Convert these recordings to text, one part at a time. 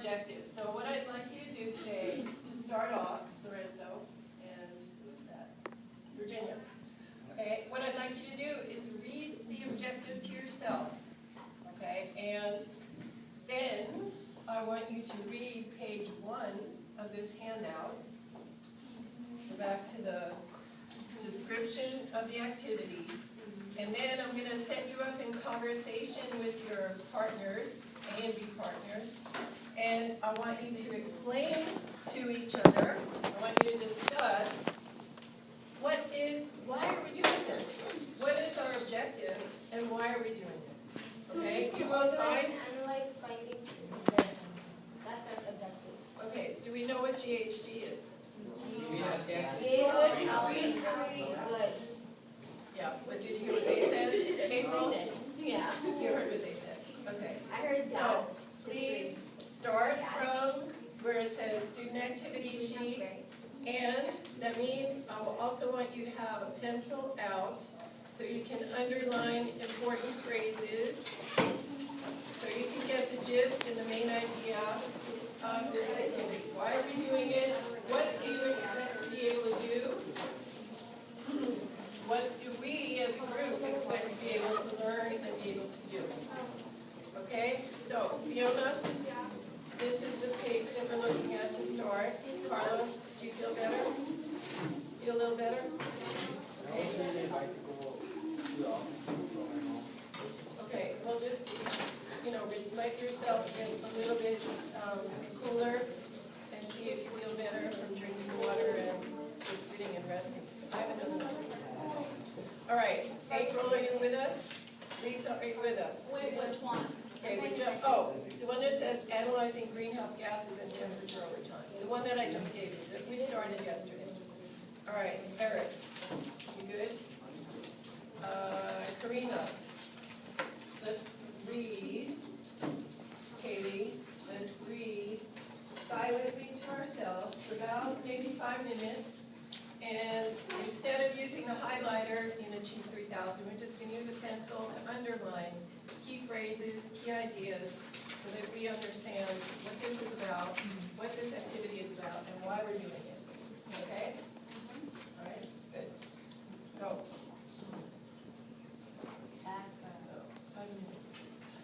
objective. So what I'd like you to do today, to start off, Lorenzo, and who is that? Virginia. Okay, what I'd like you to do is read the objective to yourselves. Okay, and then I want you to read page 1 of this handout. So back to the description of the activity. And then I'm going to set you up in conversation with your partners, A and B partners. And I want you to explain to each other, I want you to discuss why are we doing this? What is our objective and why are we doing this? Okay, you will find. Analyze findings. That's our objective. Okay, do we know what GHG is? Greenhouse gases. Good. Yeah, but did you hear what they said? April? Yeah. You heard what they said. Okay. I heard So, gas. please start from where it says student activity sheet. And that means I will also want you to have a pencil out so you can underline important phrases, so you can get the gist and the main idea of this activity. Why are we doing it? What do you expect to be able to do? What do we as a group expect to be able to learn and be able to do? Okay, so Fiona, this is the page that we're looking at to start. Carlos, do you feel better? Feel a little better? Okay. Okay, well just, let yourself get a little bit cooler and see if you feel better from drinking water and just sitting and resting. I have another one. All right, April, are you with us? Lisa, are you with us? Wait, which one? Okay, the one that says analyzing greenhouse gases and temperature over time. The one that I just gave you, that we started yesterday. All right, Eric, you good? Karina, let's read. Katie, let's read silently to ourselves for about maybe 5 minutes. And instead of using a highlighter in Achieve 3000, we're just going to use a pencil to underline key phrases, key ideas, so that we understand what this is about, what this activity is about, and why we're doing it. Okay? All right, good. Go. So, 5 minutes.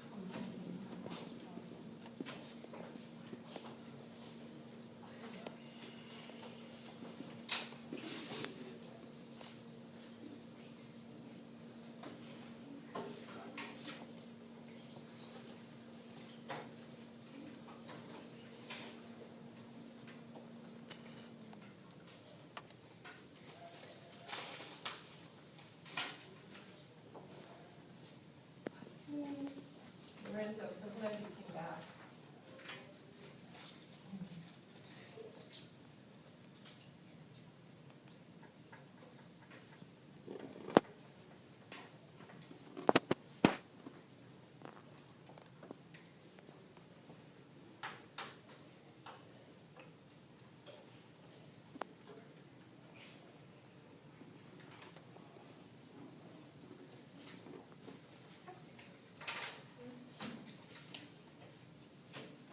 Lorenzo, so glad you came back.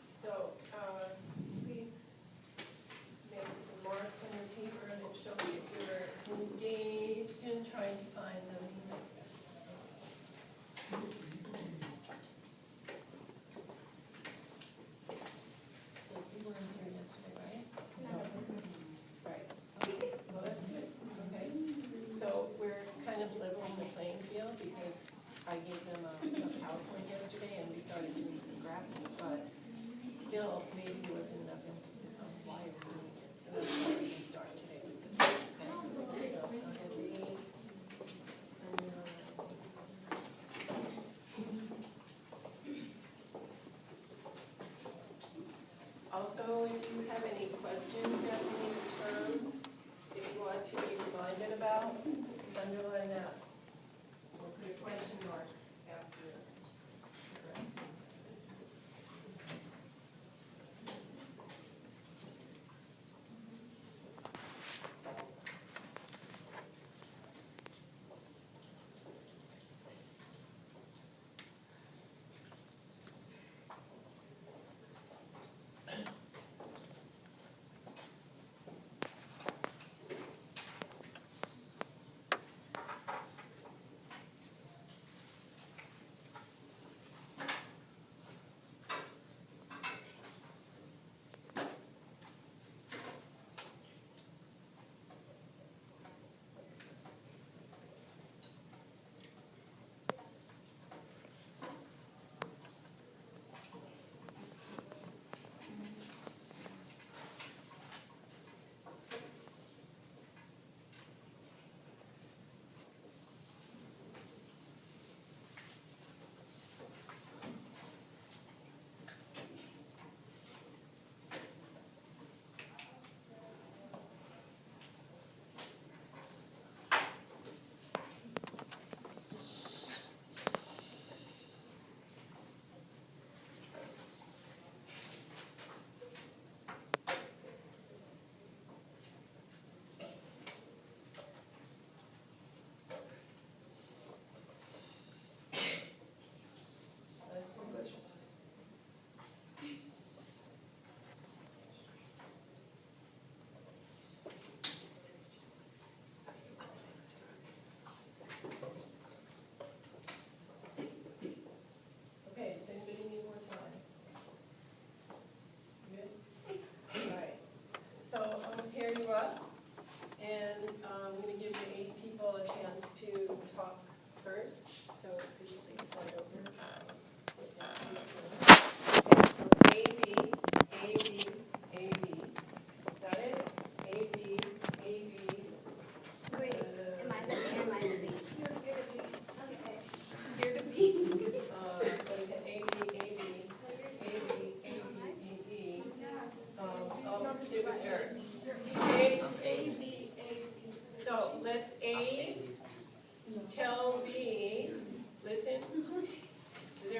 So, please make some marks on your paper and show me if you're engaged in trying to find them. So you were in here yesterday, right? Right. Well, that's good. Okay. So we're kind of leveling the playing field because I gave them a PowerPoint yesterday and we started doing some graphing, but still, maybe there wasn't enough emphasis on why we're doing it. So that's why we can start today with the so, go ahead and read. Also, if you have any questions about any of the terms that you want to be reminded about, underline that. Or put a question mark after it. Correct.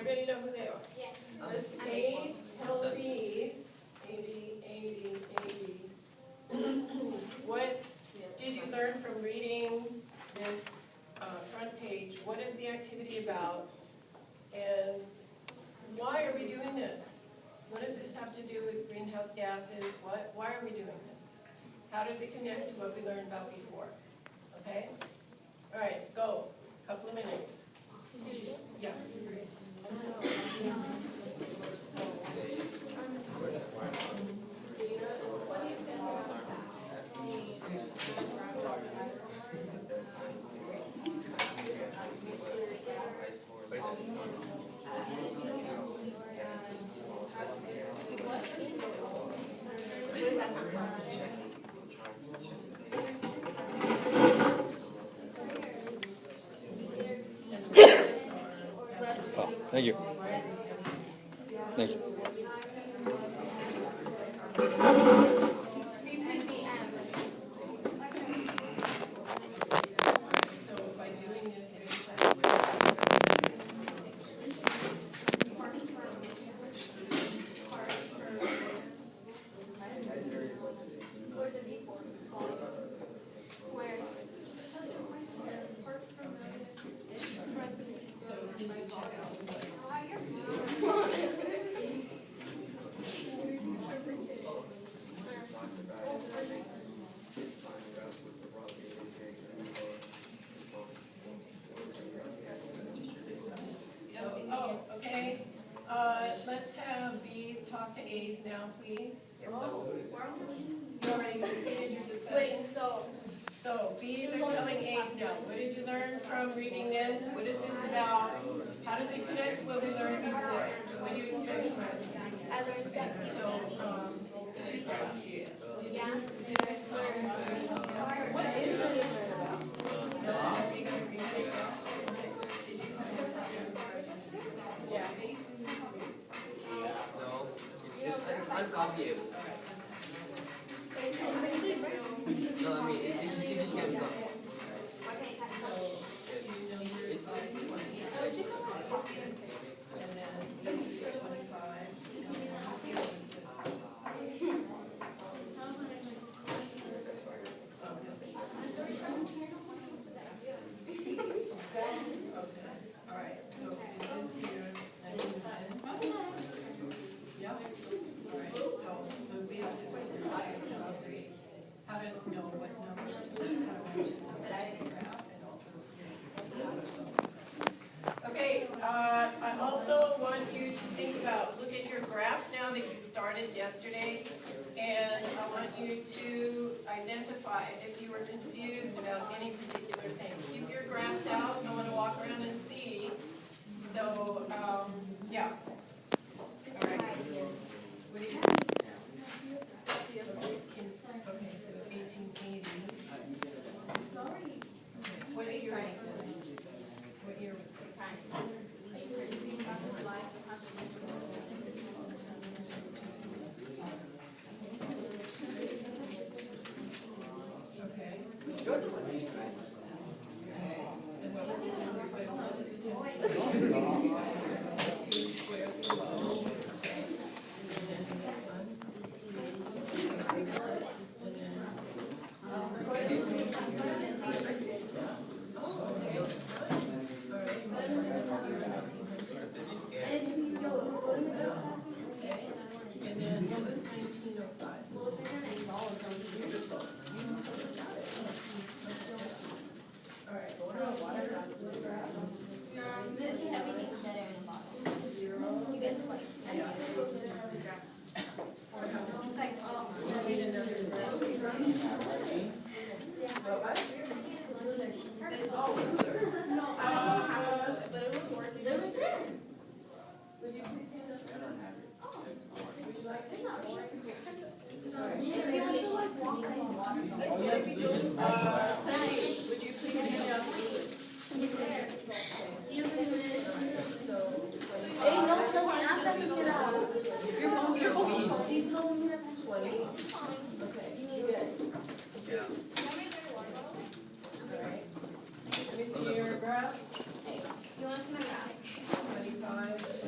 everybody know who they are? Yes. This A's, tell the B's, A, B, A, B, A, B. What did you learn from reading this front page? What is the activity about? And why are we doing this? What does this have to do with greenhouse gases? Why are we doing this? How does it connect to what we learned about before? Okay? All right, go. Couple of minutes. Yeah. Oh, thank you. Thank you. So by doing this exercise, Where? so did you check out what? Oh, okay. Let's have B's talk to A's now, please. You already completed your discussion? Wait, so, So B's are telling A's now. What did you learn from reading this? What is this about? How does it connect to what we learned before? What do you expect to learn? as our second So, two graphs. Did I learn? What is it? Yeah. No, it's uncopyable. No, I mean, it just can't be done. Why can't you type something? It's like, And then this is 25. And then here is this. Okay, all right, so is this here, 1910? Yep, all right, so we have to figure out how to know what number to put, how to match the number to the graph, and also. Okay, I also want you to think about, look at your graph now that you started yesterday, and I want you to identify if you were confused about any particular thing. Keep your graphs out, I want to walk around and see. So, yeah. All right. What do you Okay, so 1880. What year was this? What year was this? Okay. And what was the temperature? What was the temperature? 2 squares below. Okay. And then this one. And then. Okay. All right. And then what was 1905? All right. Everything's better in a bottle. You get twice. Need another graph. What? Oh, ruler. They're right there. Would you please hand us that? Would you like to? Sandy, would Would you please hand out rulers? Hey, no, Sylvia, I'm about to get out. Your phone. She told me to 20. Okay. Good. yeah. All right. Let me see your graph. You want to come around? 25.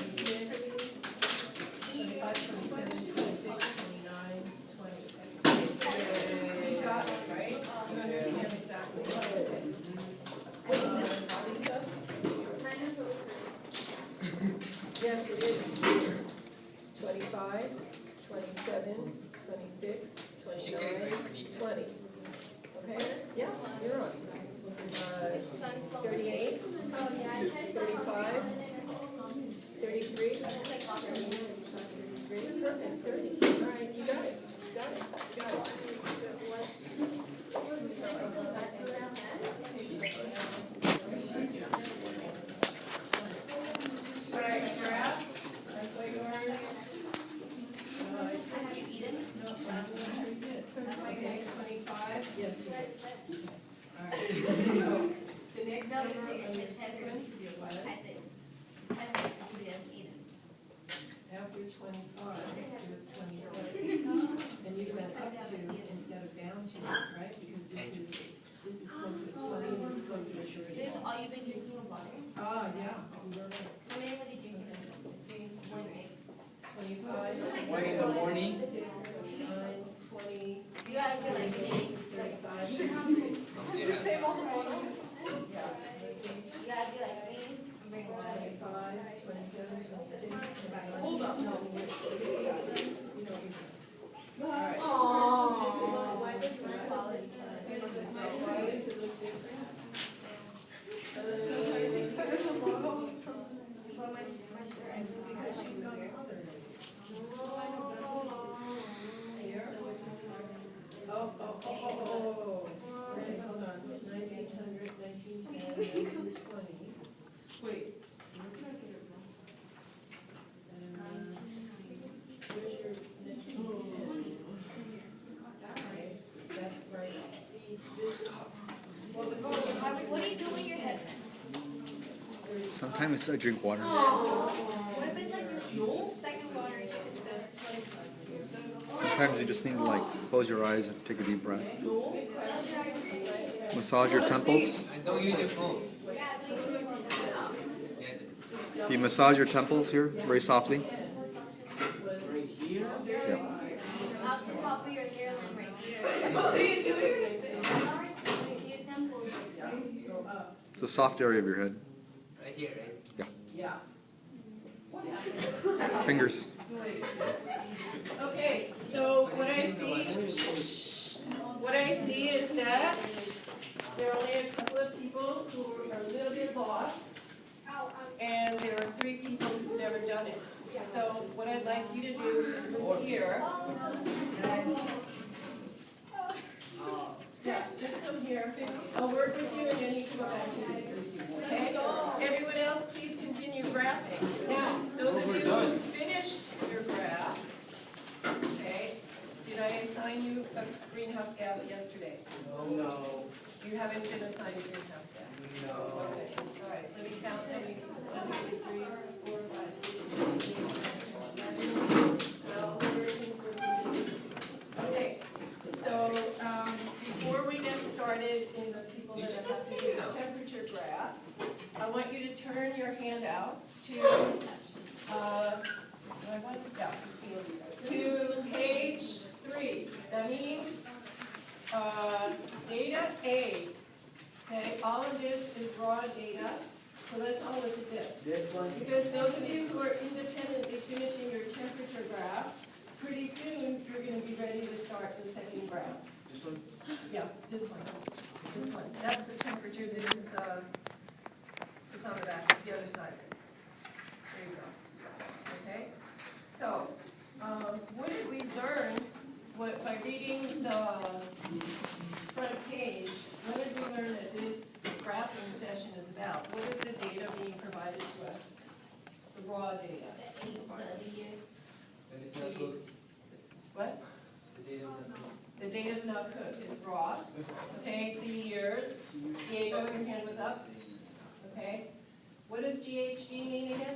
25, 27, 26, She can 29, write for neatness. 20. Okay, yeah, you're on. 38, 35, 33, 33, perfect, 30. All right, you got it, got it, got it. All right, graphs, that's what yours. Okay, 25, yes. you did. All right, so the next No, number it's on like, the it's heavier. sequence was after 25, it was 27. And you went up to instead of down to, right? Because this is closer to 20 and this is closer to short. This is all you've been drinking of water? Ah, yeah, you were right. How many have you drinking? See, more than eight. 25. Why in the morning? 6, 9, 20, You gotta feel like hitting, like, 35. Yeah. Save all the water? Yeah. Let's see. you gotta be like me, I'm bringing water. 25, 27, 26, 29. Hold up, no. You know, all right. Why does this quality? Why does it look different? But my shirt, I think because she's here. Here? Oh. Right, hold on. 1900, 1910, 1920. Wait. Where did I get it wrong? Where's your 1910? Okay, that's right. See, this. What do you do with your head? Sometimes I drink water. What if it's like your second water is Sometimes you just need to like close your eyes and take a deep breath. Massage your temples. And don't use your phone. Yeah. You massage your temples here very softly. Right here? Yeah. off the top of your hairline right here. Your temples. Go up. It's the soft area of your head. Right here, right? Yeah. What happened? Fingers. Okay, so what I see is that there are only a couple of people who are a little bit lost, and there are 3 people who've never done it. So what I'd like you to do from here. Yeah, just come here. I'll work with you and then you can go back to this. Okay? Everyone else, please continue graphing. Now, those of you who finished your graph, okay, did I assign you a greenhouse gas yesterday? No. You haven't been assigned a greenhouse gas? No. Okay, all right, let me count how many people. 1, 2, 3, 4, 5, 6, 7, 8, 9, 10, 11, 12, 13, 14, 15, 16. Okay, so before we get started in the people that have to do the temperature graph, I want you to turn your handouts to, to page 3. That means data A. Okay, all of this is raw data, so let's all look at this. This one? Because those of you who are independently finishing your temperature graph, pretty soon you're going to be ready to start the second graph. This one? Yeah, this one. This one. That's the temperature. This is the, it's on the back, the other side. There you go. Okay? So, what did we learn by reading the front page? What did we learn that this graphing session is about? What is the data being provided to us? The raw data. The years. And it's not cooked. What? The data is not cooked. The data's not cooked, it's raw. Okay, the years. Diego, your hand was up. Okay. What does GHG mean again?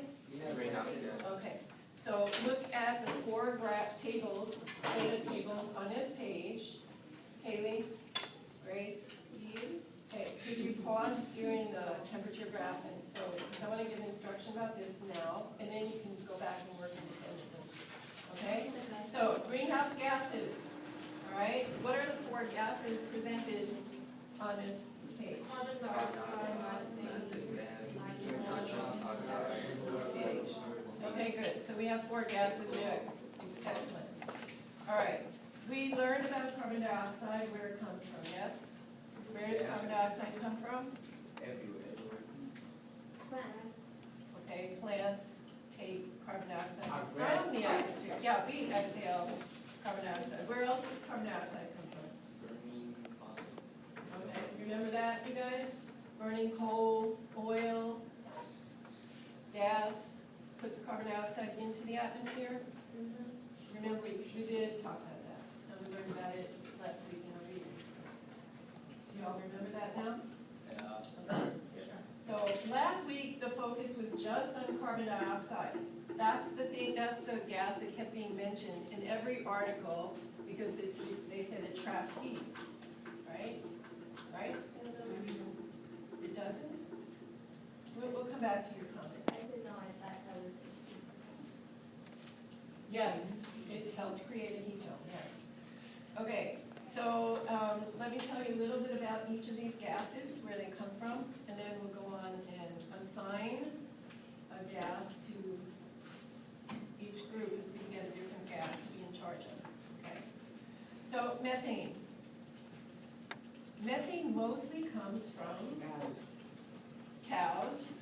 Greenhouse gas. Okay, so look at the 4 graph tables, data tables on this page. Haley, Grace, okay, could you pause during the temperature graph? And so, because I want to give instruction about this now, and then you can go back and work independently. Okay? So, greenhouse gases, all right? What are the 4 gases presented on this page? Carbon dioxide, Okay, good. So we have 4 gases there. Excellent. All right, we learned about carbon dioxide, where it comes from, yes? Where does carbon dioxide come from? Everywhere. Plants. Okay, plants take carbon dioxide I read- from the atmosphere. Yeah, we exhale carbon dioxide. Where else does carbon dioxide come from? Burning fossil. Okay, remember that, you guys? Burning coal, oil, gas puts carbon dioxide into the atmosphere. Remember, we did talk about that, and we learned about it last week in our reading. Do you all remember that now? So last week, the focus was just on carbon dioxide. That's the thing, that's the gas that kept being mentioned in every article because they said it traps heat, right? Right? It doesn't? We'll come back to your comment. I didn't know, I thought that was. Yes, it helped create a heat dome, yes. Okay, so let me tell you a little bit about each of these gases, where they come from, and then we'll go on and assign a gas to each group is going to get a different gas to be in charge of. Okay. So methane. Methane mostly comes from cows.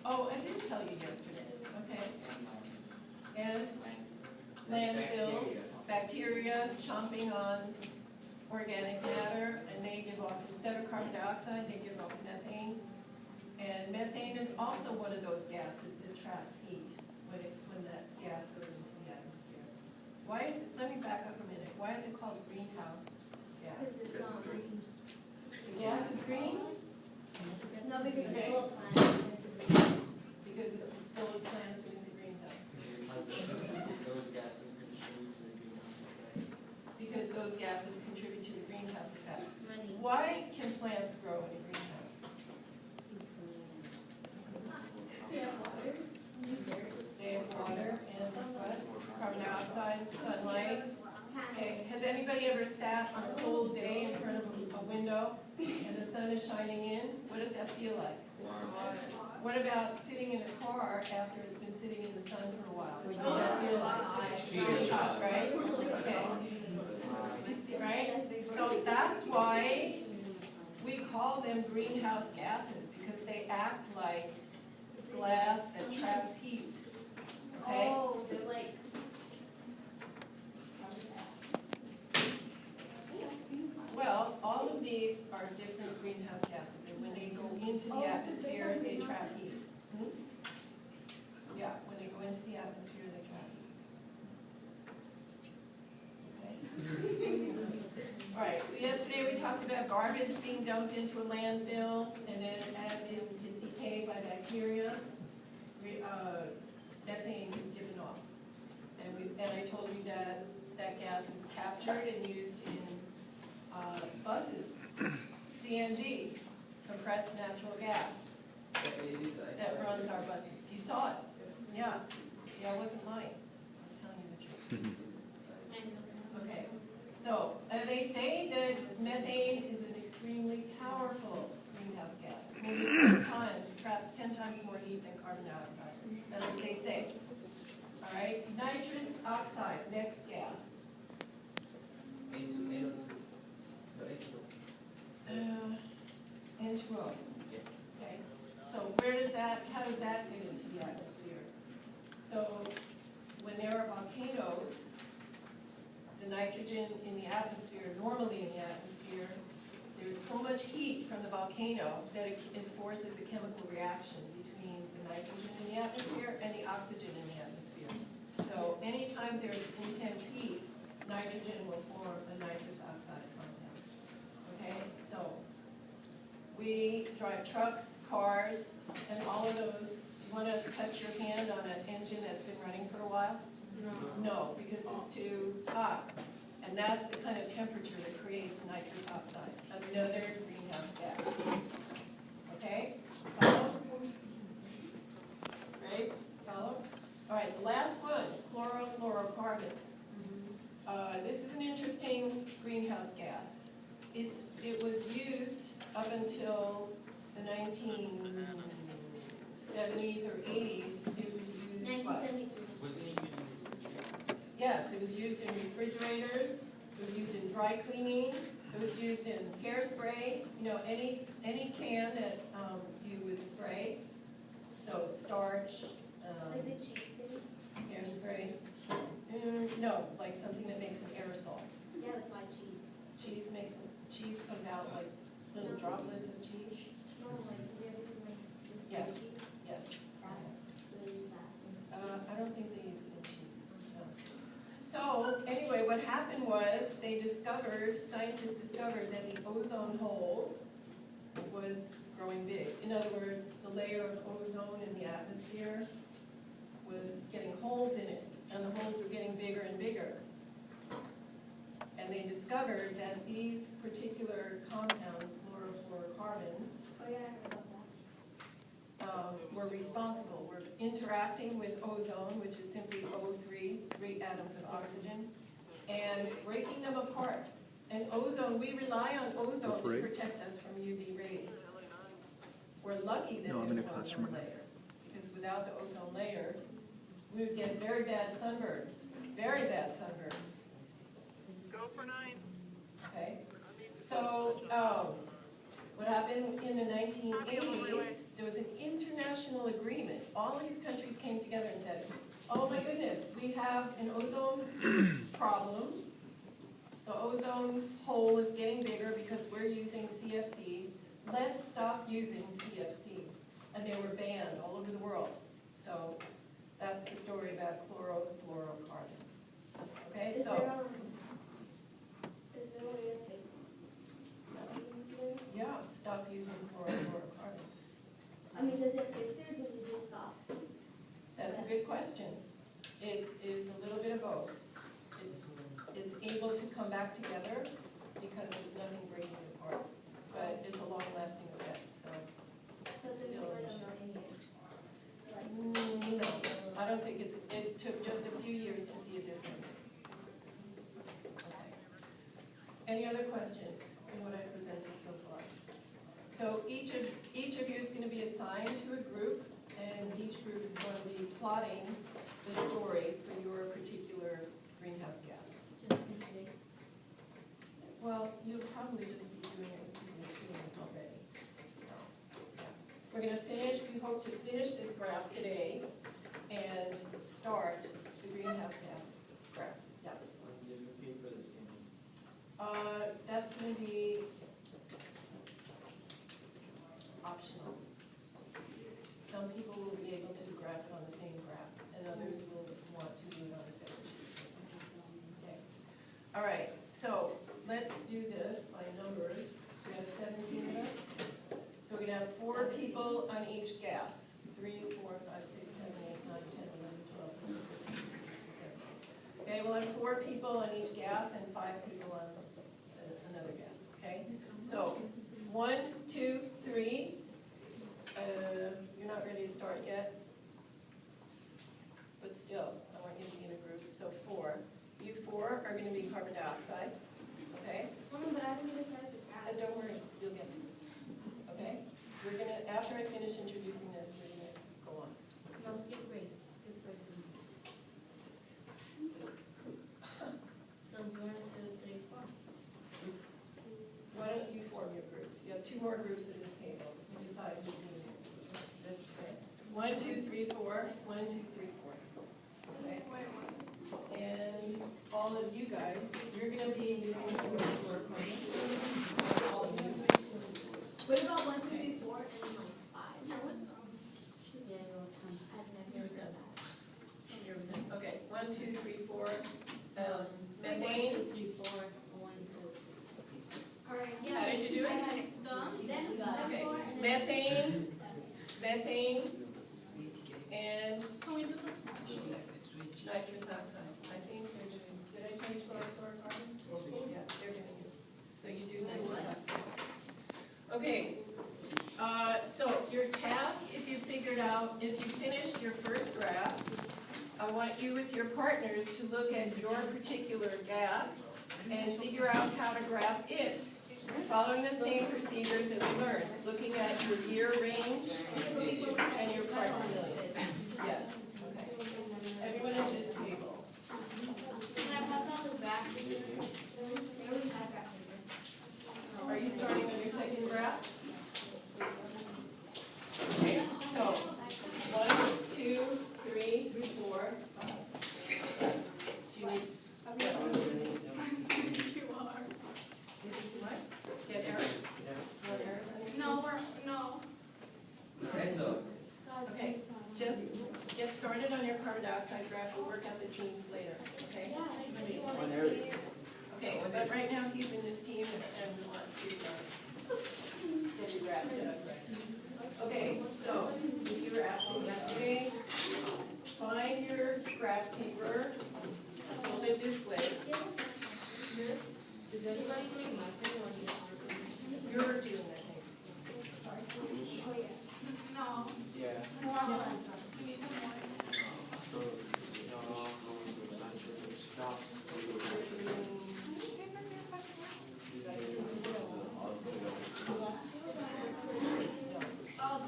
Oh, I did tell you yesterday. Okay. And landfills, bacteria chomping on organic matter, and they give off, instead of carbon dioxide, they give off methane. And methane is also one of those gases that traps heat when that gas goes into the atmosphere. Why is it, let me back up a minute, why is it called greenhouse gas? Because it's, The gas is green no, because it's Okay. full of plants. because it's full of plants and it's a greenhouse. Those gases contribute to the greenhouse effect. Because those gases contribute to the greenhouse effect. Money. Why can plants grow in a greenhouse? They have water and what? Carbon dioxide, sunlight. Okay, has anybody ever sat on a cold day in front of a window and the sun is shining in? What does that feel like? What about sitting in a car after it's been sitting in the sun for a while? What does that feel like? It's really hot, right? Okay. Right? So that's why we call them greenhouse gases, because they act like glass that traps heat. Okay? Oh, they're like. Well, all of these are different greenhouse gases, and when they go into the atmosphere, they trap heat. Hmm? Yeah, when they go into the atmosphere, they trap heat. Okay? All right, so yesterday we talked about garbage being dumped into a landfill, and then as it is decayed by bacteria, methane is given off. And I told you that that gas is captured and used in buses, CNG, compressed natural gas, that runs our buses. You saw it? Yeah. See, I wasn't lying. I was telling you the truth. Okay. So, they say that methane is an extremely powerful greenhouse gas. Maybe traps 10 times more heat than carbon dioxide. That's what they say. All right. Nitrous oxide, next gas. N2O. Okay, so how does that get into the atmosphere? So when there are volcanoes, the nitrogen in the atmosphere, normally in the atmosphere, there's so much heat from the volcano that it forces a chemical reaction between the nitrogen in the atmosphere and the oxygen in the atmosphere. So anytime there's intense heat, nitrogen will form a nitrous oxide compound. Okay, so we drive trucks, cars, and all of those. You want to touch your hand on an engine that's been running for a while? No, because it's too hot. And that's the kind of temperature that creates nitrous oxide, another greenhouse gas. Okay? Follow? Grace, follow? All right, the last one, chlorofluorocarbons. This is an interesting greenhouse gas. It was used up until the 1970s or 80s. It was used, what? 1973. Wasn't he using? Yeah, It was used in refrigerators, it was used in dry cleaning, it was used in hairspray, you know, any can that you would spray. So starch, Like the cheese thing? hairspray. No, like something that makes an aerosol. Yeah, that's why cheese. Cheese comes out like little droplets of cheese. No, like, we have this like, this Yes. cheese, Yes. that, they use that. I don't think they use it in cheese. No. So, anyway, what happened was scientists discovered that the ozone hole was growing big. In other words, the layer of ozone in the atmosphere was getting holes in it, and the holes were getting bigger and bigger. And they discovered that these particular compounds, chlorofluorocarbons, Oh, yeah, I heard about that. were responsible. We're interacting with ozone, which is simply O3, 3 atoms of oxygen, and breaking them apart. And ozone, we rely on ozone to protect us from UV rays. We're lucky that No, I'm in there's a an classroom ozone right now. layer, because without the ozone layer, we would get very bad sunburns, very bad sunburns. Go for 9. Okay, so, what happened in the 1980s, there was an international agreement. All these countries came together and said, oh my goodness, we have an ozone problem. The ozone hole is getting bigger because we're using CFCs. Let's stop using CFCs. And they were banned all over the world. So that's the story about chlorofluorocarbons. Okay, Is so. there a way to fix that? Yeah, stop using chlorofluorocarbons. I mean, does it fix it or does it just stop? That's a good question. It is a little bit of both. It's able to come back together because there's nothing breaking it apart, but it's a long-lasting effect, so. So it's Still like an issue. $1 million years? Like, No, I don't think it took just a few years to see a difference. Okay. Any other questions in what I presented so far? So each of you is going to be assigned to a group, and each group is going to be plotting the story for your particular greenhouse gas. Well, you'll probably just be doing it what you've been doing already. So, yeah. We're going to finish, we hope to finish this graph today and start the greenhouse gas graph. Yeah. On different paper, the same. That's going to be optional. Some people will be able to graph it on the same graph, and others will want to do it on a separate sheet. Okay. All right, so let's do this by numbers. We have 17 of us. So we're going to have 4 people on each gas. 3, 4, 5, 6, 7, 8, 9, 10, 11, 12, 13, 14, 15, 16, 17. Okay, we'll have 4 people on each gas and 5 people on another gas, okay? So, 1, 2, 3. You're not ready to start yet. But still, I want you to be in a group. So 4. You 4 are going to be carbon dioxide, okay? but I haven't decided to grab. Don't worry, you'll get to it. Okay? We're going to, after I finish introducing this, we're going to go on. No, skip Grace. Skip Grace. So it's 1, 2, 3, 4. Why don't you form your groups? You have 2 more groups at this table. You decide who's doing it. Okay. 1, 2, 3, 4. 1, 2, 3, 4. Okay? And all of you guys, you're going to be doing your all of you. What about 1, 2, 3, 4, and like 5? Yeah, you're on time. I've never done that. Okay, 1, 2, 3, 4. 1, Methane. 2, 3, 4. 1, 2. Alright, yeah. How did you do it? Then we got Okay. 4 and then. Methane, and Can we do this? nitrous oxide. I think they're doing, did I tell you chlorofluorocarbons? Yeah, they're doing it. So you do nitrous oxide. Okay, so your task, if you finished your first graph, I want you with your partners to look at your particular gas and figure out how to graph it, following the same procedures that we learned, looking at your year range and your part per million. Yes, okay. Everyone at this table. Can I we'll work out the teams later, okay? Yeah, I just One wanna area. hear. Okay, but right now he's in this team and we want to get your graph set up right. Okay, so if you were absent yesterday, find your graph paper, hold it this way. Is anybody doing my thing or is You're doing that thing. Oh, yeah. No. Yeah. More on one. We need one more. So, stops. Oh,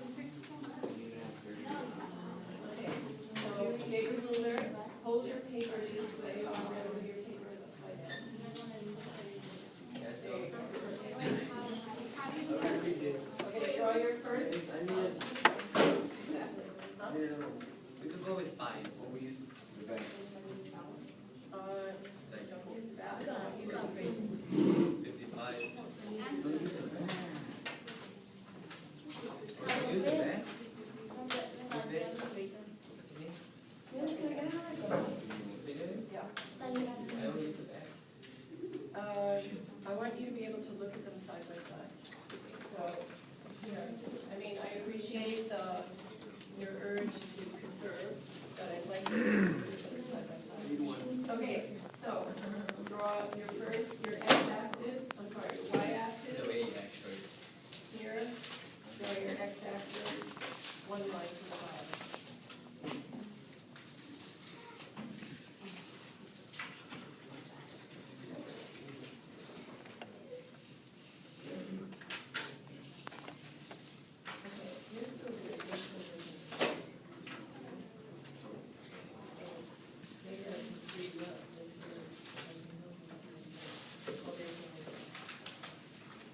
Okay, so get your ruler, hold your paper this way, while the rest of your paper is upside down. Yeah, so. There you go. Okay, draw your first. I mean, Huh? we could go with 5, so we use the bank. Don't use that, you can base. 55. this. Use the bank? What's What's it mean? Bigger? Yeah. I don't use the bank. I want you to be able to look at them side by side. So, here, I mean, I appreciate your urge to conserve, but I'd like you to look at them side by side. Okay, so, draw your first, your x-axis, I'm sorry, your The y-axis way actually. here, draw your x-axis, one line to the bottom. Okay, you're still good, you're still good. Maybe I can read it up, maybe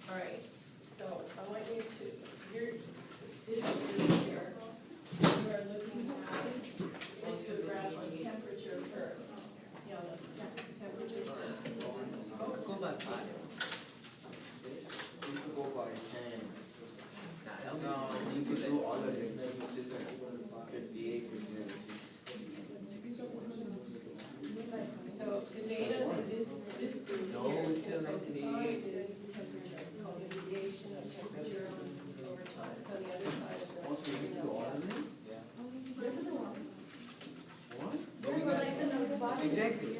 all right, so I want you to, this is here, you are looking at, let's do a graph on temperature first. Yeah, look, temperature first. So this is, Oh, go by 5. You could go by 10. No, You could do all of it. 58, 59. so the data that this group No, here we is still going to like focus the- on is temperature. It's called the deviation of temperature over time. It's on the other side of the. Also, you could do all of it? Yeah. What? But we got, exactly.